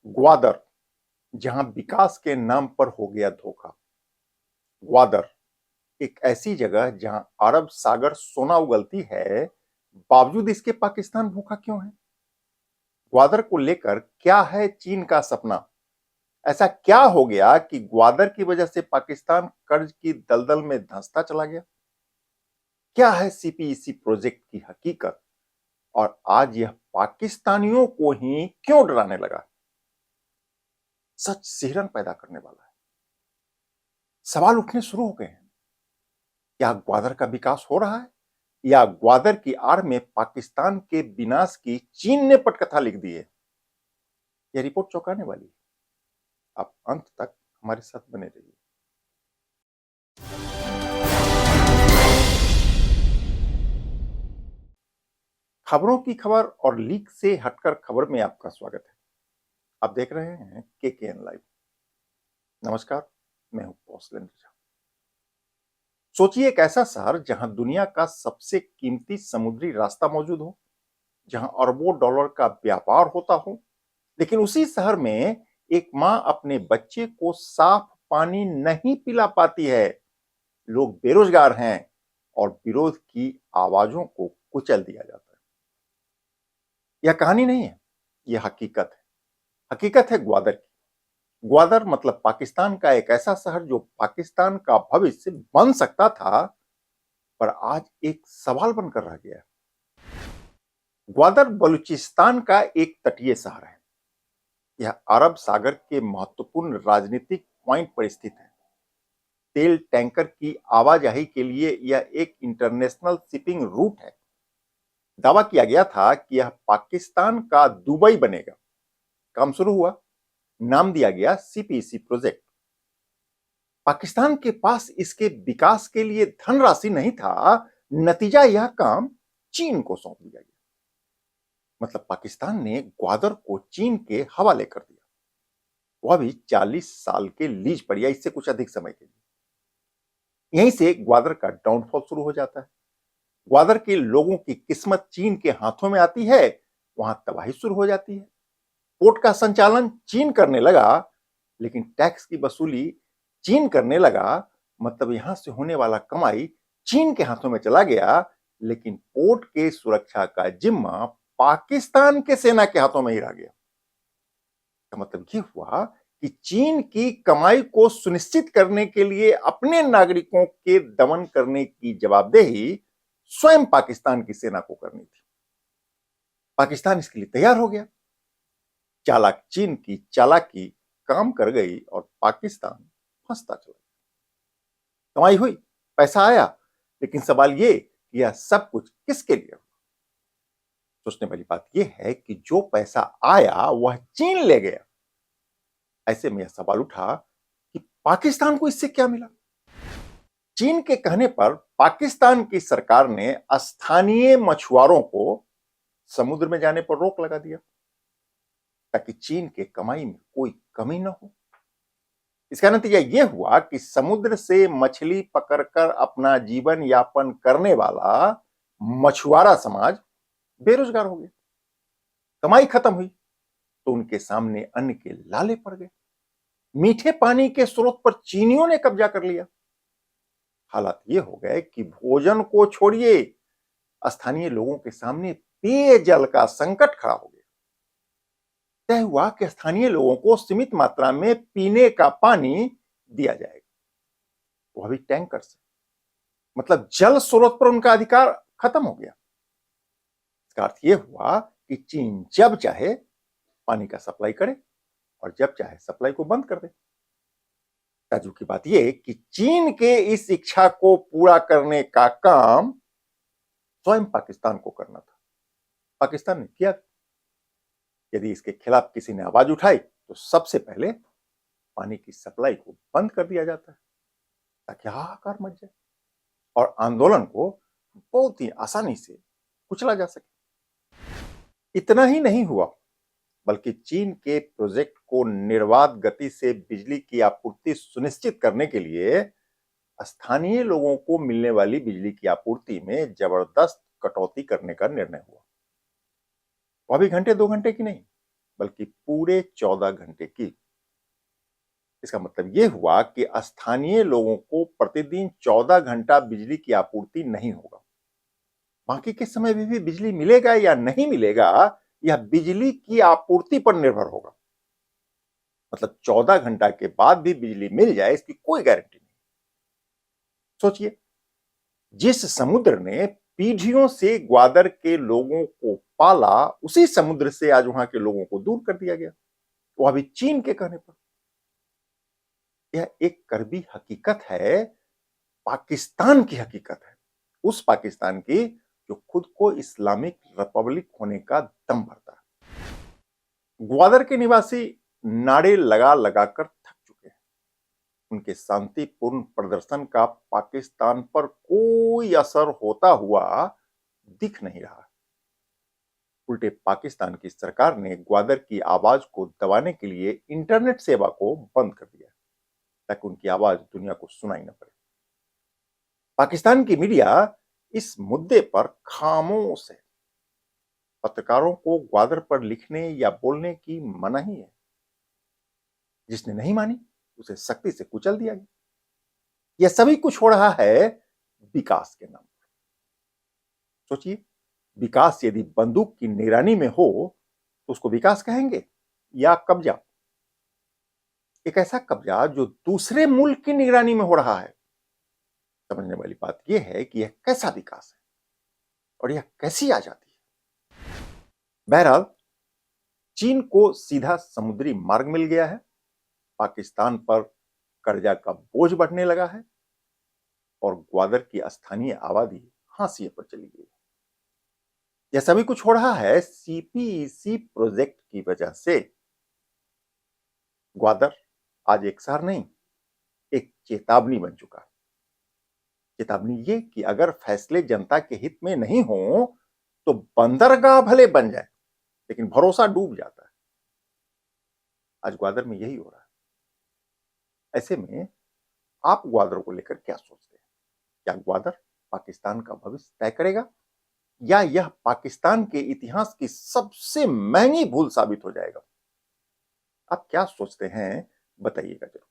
ग्वादर, जहां विकास के नाम पर हो गया धोखा। ग्वादर एक ऐसी जगह जहां अरब सागर सोना उगलती है, बावजूद इसके पाकिस्तान भूखा क्यों है? ग्वादर को लेकर क्या है चीन का सपना? ऐसा क्या हो गया कि ग्वादर की वजह से पाकिस्तान कर्ज की दलदल में धंसता चला गया? क्या है सीपीईसी प्रोजेक्ट की हकीकत, और आज यह पाकिस्तानियों को ही क्यों डराने लगा? सच सिहरन पैदा करने वाला है। सवाल उठने शुरू हो गए हैं। क्या ग्वादर का विकास हो रहा है, या ग्वादर की आड़ में पाकिस्तान के विनाश की चीन ने पटकथा लिख दी है? यह रिपोर्ट चौंकाने वाली है। आप अंत तक हमारे साथ बने रहिए। खबरों की खबर और लीक से हटकर खबर में आपका स्वागत है। आप देख रहे हैं केकेएन लाइव। नमस्कार, मैं हूं कौशलेंद्र झा। सोचिए एक ऐसा शहर जहां दुनिया का सबसे कीमती समुद्री रास्ता मौजूद हो, जहां अरबों डॉलर का व्यापार होता हो, लेकिन उसी शहर में एक मां अपने बच्चे को साफ पानी नहीं पिला पाती है। लोग बेरोजगार हैं और विरोध की आवाजों को कुचल दिया जाता है। यह कहानी नहीं है, यह हकीकत है। हकीकत है ग्वादर की। ग्वादर मतलब पाकिस्तान का एक ऐसा शहर जो पाकिस्तान का भविष्य बन सकता था, पर आज एक सवाल बनकर रह गया है। ग्वादर बलूचिस्तान का एक तटीय शहर है। यह अरब सागर के महत्वपूर्ण राजनीतिक पॉइंट पर स्थित है। तेल टैंकर की आवाजाही के लिए यह एक इंटरनेशनल शिपिंग रूट है। दावा किया गया था कि यह पाकिस्तान का दुबई बनेगा। काम शुरू हुआ, नाम दिया गया सीपीसी प्रोजेक्ट। पाकिस्तान के पास इसके विकास के लिए धनराशि नहीं था। नतीजा यह काम चीन को सौंप दिया गया। मतलब पाकिस्तान ने ग्वादर को चीन के हवाले कर दिया, वह भी 40 साल के लीज पर या इससे कुछ अधिक समय के लिए। यहीं से ग्वादर का डाउनफॉल शुरू हो जाता है। ग्वादर के लोगों की किस्मत चीन के हाथों में आती है, वहां तबाही शुरू हो जाती है। पोर्ट का संचालन चीन करने लगा, लेकिन टैक्स की वसूली चीन करने लगा। मतलब यहां से होने वाला कमाई चीन के हाथों में चला गया, लेकिन पोर्ट के सुरक्षा का जिम्मा पाकिस्तान के सेना के हाथों में ही रह गया। का मतलब यह हुआ कि चीन की कमाई को सुनिश्चित करने के लिए अपने नागरिकों के दमन करने की जवाबदेही स्वयं पाकिस्तान की सेना को करनी थी। पाकिस्तान इसके लिए तैयार हो गया। चालाक चीन की चालाकी काम कर गई और पाकिस्तान फंसता चला। कमाई हुई, पैसा आया, लेकिन सवाल यह कि यह सब कुछ किसके लिए हुआ? सोचने वाली बात यह है कि जो पैसा आया वह चीन ले गया। ऐसे में यह सवाल उठा कि पाकिस्तान को इससे क्या मिला? चीन के कहने पर पाकिस्तान की सरकार ने स्थानीय मछुआरों को समुद्र में जाने पर रोक लगा दिया, ताकि चीन के कमाई में कोई कमी न हो। इसका नतीजा यह हुआ कि समुद्र से मछली पकड़कर अपना जीवन यापन करने वाला मछुआरा समाज बेरोजगार हो गया। कमाई खत्म हुई तो उनके सामने अन्न के लाले पड़ गए। मीठे पानी के स्रोत पर चीनियों ने कब्जा कर लिया। हालात ये हो गए कि भोजन को छोड़िए, स्थानीय लोगों के सामने पेयजल का संकट खड़ा हो गया। तय हुआ कि स्थानीय लोगों को सीमित मात्रा में पीने का पानी दिया जाएगा, वह भी टैंकर से। मतलब जल स्रोत पर उनका अधिकार खत्म हो गया। इसका अर्थ यह हुआ कि चीन जब चाहे पानी का सप्लाई करे और जब चाहे सप्लाई को बंद कर दे। ताज्जुब की बात यह कि चीन के इस इच्छा को पूरा करने का काम स्वयं पाकिस्तान को करना था। पाकिस्तान ने किया। यदि इसके खिलाफ किसी ने आवाज उठाई तो सबसे पहले पानी की सप्लाई को बंद कर दिया जाता है, ताकि हाहाकार मच जाए और आंदोलन को बहुत ही आसानी से कुचला जा सके। इतना ही नहीं हुआ, बल्कि चीन के प्रोजेक्ट को निर्बाध गति से बिजली की आपूर्ति सुनिश्चित करने के लिए स्थानीय लोगों को मिलने वाली बिजली की आपूर्ति में जबरदस्त कटौती करने का निर्णय हुआ। वह भी घंटे 2 घंटे की नहीं, बल्कि पूरे 14 घंटे की। इसका मतलब यह हुआ कि स्थानीय लोगों को प्रतिदिन 14 घंटा बिजली की आपूर्ति नहीं होगा। बाकी के समय भी बिजली मिलेगा या नहीं मिलेगा, यह बिजली की आपूर्ति पर निर्भर होगा। मतलब 14 घंटा के बाद भी बिजली मिल जाए, इसकी कोई गारंटी नहीं। सोचिए, जिस समुद्र ने पीढ़ियों से ग्वादर के लोगों को पाला, उसी समुद्र से आज वहां के लोगों को दूर कर दिया गया, वो अभी चीन के कहने पर। यह एक कड़वी हकीकत है, पाकिस्तान की हकीकत है, उस पाकिस्तान की जो खुद को इस्लामिक रिपब्लिक होने का दम भरता है। ग्वादर के निवासी नारे लगा लगाकर थक चुके हैं। उनके शांतिपूर्ण प्रदर्शन का पाकिस्तान पर कोई असर होता हुआ दिख नहीं रहा। उल्टे पाकिस्तान की सरकार ने ग्वादर की आवाज को दबाने के लिए इंटरनेट सेवा को बंद कर दिया, ताकि उनकी आवाज दुनिया को सुनाई न पड़े। पाकिस्तान की मीडिया इस मुद्दे पर खामोश है। पत्रकारों को ग्वादर पर लिखने या बोलने की मनाही है। जिसने नहीं मानी, उसे सख्ती से कुचल दिया गया। यह सभी कुछ हो रहा है विकास के नाम पर। सोचिए, विकास यदि बंदूक की निगरानी में हो तो उसको विकास कहेंगे या कब्जा? एक ऐसा कब्जा जो दूसरे मुल्क की निगरानी में हो रहा है। समझने वाली बात यह है कि यह कैसा विकास है और यह कैसी आजादी है। बहरहाल, चीन को सीधा समुद्री मार्ग मिल गया है, पाकिस्तान पर कर्जा का बोझ बढ़ने लगा है और ग्वादर की स्थानीय आबादी हाशिए पर चली गई है। यह सभी कुछ हो रहा है सीपीईसी प्रोजेक्ट की वजह से। ग्वादर आज एक शहर नहीं, एक चेतावनी बन चुका है। चेतावनी ये कि अगर फैसले जनता के हित में नहीं हो तो बंदरगाह भले बन जाए, लेकिन भरोसा डूब जाता है। आज ग्वादर में यही हो रहा है। ऐसे में आप ग्वादर को लेकर क्या सोचते हैं? क्या ग्वादर पाकिस्तान का भविष्य तय करेगा, या यह पाकिस्तान के इतिहास की सबसे महंगी भूल साबित हो जाएगा? आप क्या सोचते हैं, बताइएगा जरूर।